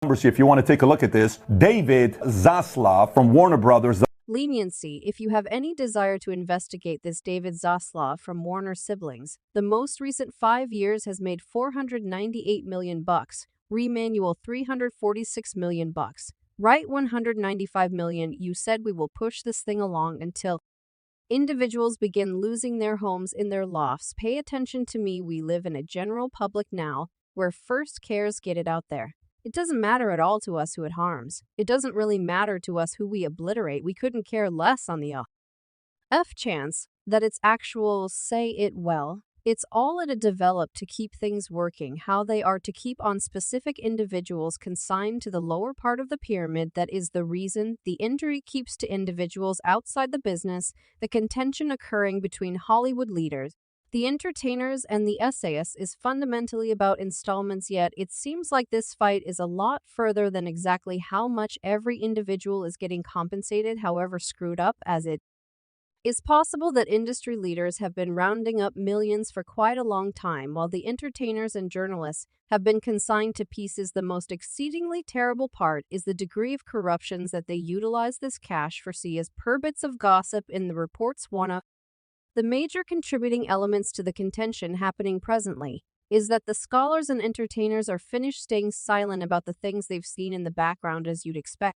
If you want to take a look at this, David Zaslav from Warner Brothers. Leniency. If you have any desire to investigate this David Zaslav from Warner siblings, the most recent 5 years has made $498 million, remanual $346 million. Right, $195 million. You said we will push this thing along until individuals begin losing their homes in their lofts. Pay attention to me. We live in a general public now where first cares get it out there. It doesn't matter at all to us who it harms. It doesn't really matter to us who we obliterate. We couldn't care less on the F chance that it's actual say it well. It's all it developed to keep things working, how they are to keep on specific individuals consigned to the lower part of the pyramid. That is the reason the injury keeps to individuals outside the business, the contention occurring between Hollywood leaders, the entertainers, and the essayists is fundamentally about installments, yet it seems like this fight is a lot further than exactly how much every individual is getting compensated, however screwed up as it is possible that industry leaders have been rounding up millions for quite a long time, while the entertainers and journalists have been consigned to pieces. The most exceedingly terrible part is the degree of corruptions that they utilize this cash for. See as per bits of gossip in the reports. One of the major contributing elements to the contention happening presently is that the scholars and entertainers are finished staying silent about the things they've seen in the background, as you'd expect.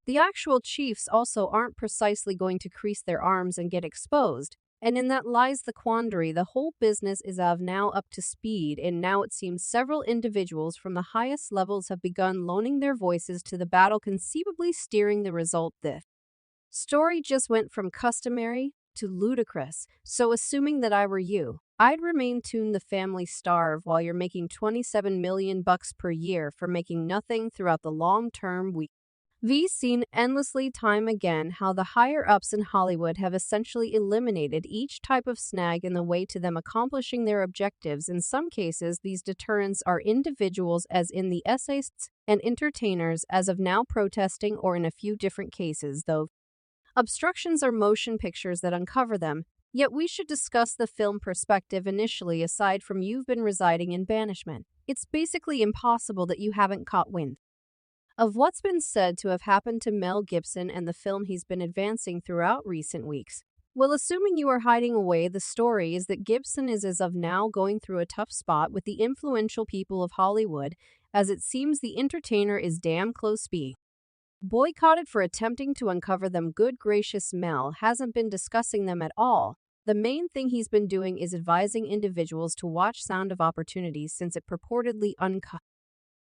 The actual chiefs also aren't precisely going to crease their arms and get exposed, and in that lies the quandary. The whole business is of now up to speed, and now it seems several individuals from the highest levels have begun loaning their voices to the battle, conceivably steering the result. The story just went from customary to ludicrous, so assuming that I were you, I'd remain tuned. The family starve while you're making $27 million per year for making nothing throughout the long term. We've seen endlessly time again how the higher-ups in Hollywood have essentially eliminated each type of snag in the way to them accomplishing their objectives. In some cases, these deterrents are individuals, as in the essayists, and entertainers, as of now protesting, or in a few different cases, though obstructions are motion pictures that uncover them. Yet we should discuss the film perspective initially. Aside from you've been residing in banishment, it's basically impossible that you haven't caught wind of what's been said to have happened to Mel Gibson and the film he's been advancing throughout recent weeks. Well, assuming you are hiding away, the story is that Gibson is as of now going through a tough spot with the influential people of Hollywood, as it seems the entertainer is damn close being boycotted for attempting to uncover them. Good gracious, Mel hasn't been discussing them at all. The main thing he's been doing is advising individuals to watch Sound of Opportunity, since it purportedly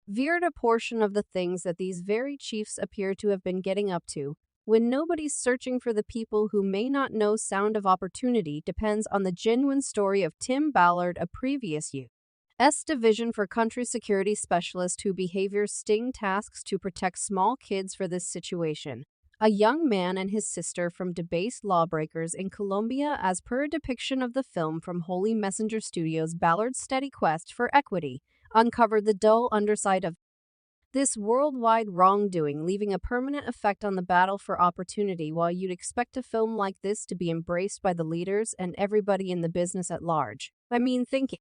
veered a portion of the things that these very chiefs appear to have been getting up to. When nobody's searching for the people who may not know, Sound of Opportunity depends on the genuine story of Tim Ballard, a previous U.S. Division for Country Security Specialist who behavior sting tasks to protect small kids. For this situation, a young man and his sister from debased lawbreakers in Colombia, as per a depiction of the film from Holy Messenger Studios. Ballard's steady quest for equity uncovered the dull underside of this worldwide wrongdoing, leaving a permanent effect on the battle for opportunity. While you'd expect a film like this to be embraced by the leaders and everybody in the business at large, thinking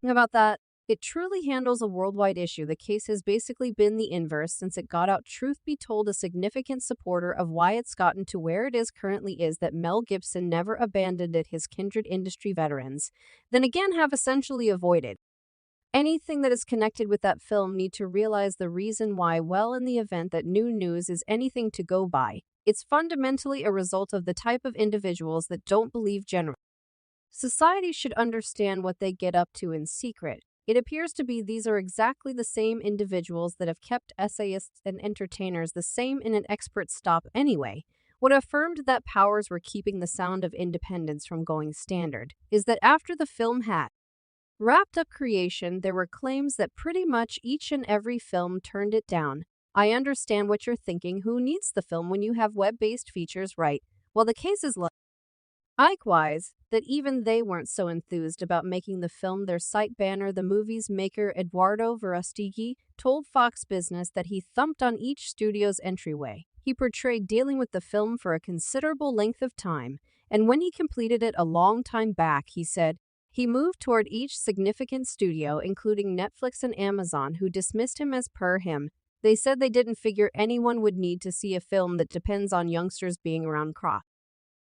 about that, it truly handles a worldwide issue. The case has basically been the inverse since it got out. Truth be told, a significant supporter of why it's gotten to where it is currently is that Mel Gibson never abandoned it. His kindred industry veterans, then again, have essentially avoided anything that is connected with that film. Need to realize the reason why. Well, in the event that new news is anything to go by, it's fundamentally a result of the type of individuals that don't believe general society should understand what they get up to in secret. It appears to be these are exactly the same individuals that have kept essayists and entertainers the same in an expert stop anyway. What affirmed that powers were keeping the Sound of Independence from going standard is that after the film had wrapped up creation, there were claims that pretty much each and every film turned it down. I understand what you're thinking. Who needs the film when you have web-based features, right? Well, the case is likewise that even they weren't so enthused about making the film their site banner. The movie's maker, Eduardo Verástegui, told Fox Business that he thumped on each studio's entryway. He portrayed dealing with the film for a considerable length of time, and when he completed it a long time back, he said, he moved toward each significant studio, including Netflix and Amazon, who dismissed him. As per him, They said they didn't figure anyone would need to see a film that depends on youngsters being around crop.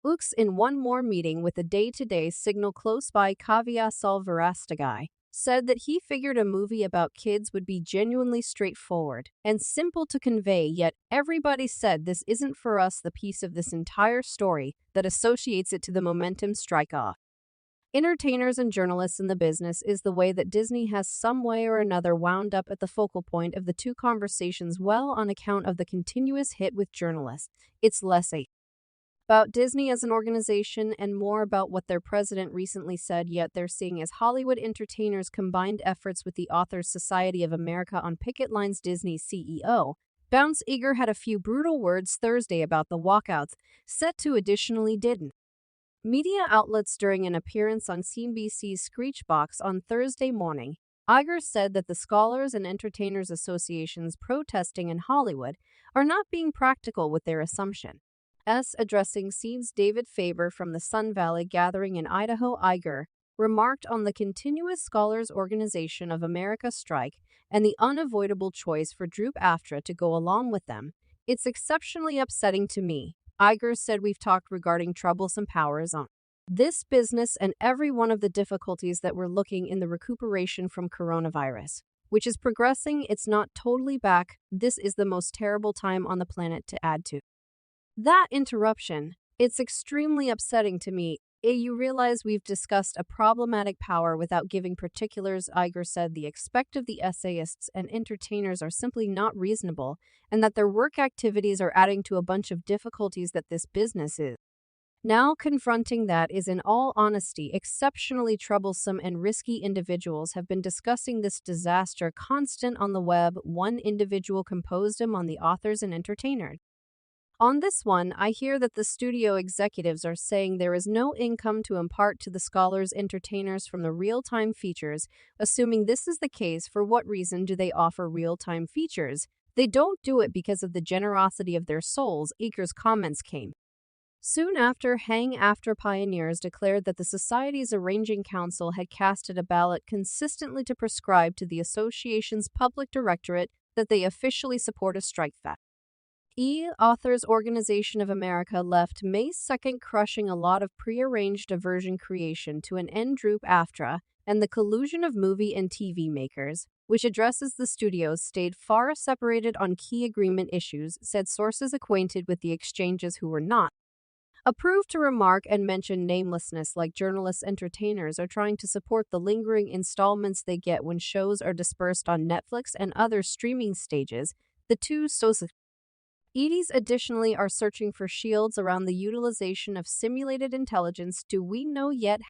Ux, in one more meeting with a day-to-day signal close by Kavya Salvarastagai, said that he figured a movie about kids would be genuinely straightforward and simple to convey, yet everybody said this isn't for us the piece of this entire story that associates it to the momentum strike-off. Entertainers and journalists in the business is the way that Disney has some way or another wound up at the focal point of the two conversations, well on account of the continuous hit with journalists. It's less about Disney as an organization and more about what their president recently said, yet they're seeing as Hollywood entertainers combined efforts with the Authors Society of America on picket lines. Disney's CEO, Bounce Iger, had a few brutal words Thursday about the walkouts, set to additionally didn't. Media outlets during an appearance on CNBC's Screechbox on Thursday morning, Iger said that the Scholars and Entertainers Associations protesting in Hollywood are not being practical with their assumption. Addressing scenes David Faber from the Sun Valley gathering in Idaho, Iger remarked on the continuous Scholars Organization of America strike and the unavoidable choice for Droop-AFTRA to go along with them. It's exceptionally upsetting to me, Iger said. We've talked regarding troublesome powers on this business and every one of the difficulties that we're looking in the recuperation from coronavirus, which is progressing. It's not totally back. This is the most terrible time on the planet to add to that interruption. It's extremely upsetting to me. You realize we've discussed a problematic power without giving particulars, Iger said. The expect of the essayists and entertainers are simply not reasonable, and that their work activities are adding to a bunch of difficulties that this business is now confronting. That is, in all honesty, exceptionally troublesome and risky. Individuals have been discussing this disaster constant on the web. One individual composed him on the Authors and Entertainers. On this one, I hear that the studio executives are saying there is no income to impart to the Scholars Entertainers from the real-time features. Assuming this is the case, for what reason do they offer real-time features? They don't do it because of the generosity of their souls. Iger's comments came soon after Hang-After Pioneers declared that the Society's Arranging Council had casted a ballot consistently to prescribe to the association's public directorate that they officially support a strike. Authors Organization of America left May 2nd, crushing a lot of prearranged diversion creation to an end. Droop-AFTRA and the collusion of movie and TV makers, which addresses the studios, stayed far separated on key agreement issues, said sources acquainted with the exchanges who were not approved to remark and mention namelessness. Like journalists, entertainers are trying to support the lingering installments they get when shows are dispersed on Netflix and other streaming stages. The two societies additionally are searching for shields around the utilization of simulated intelligence. Do we know yet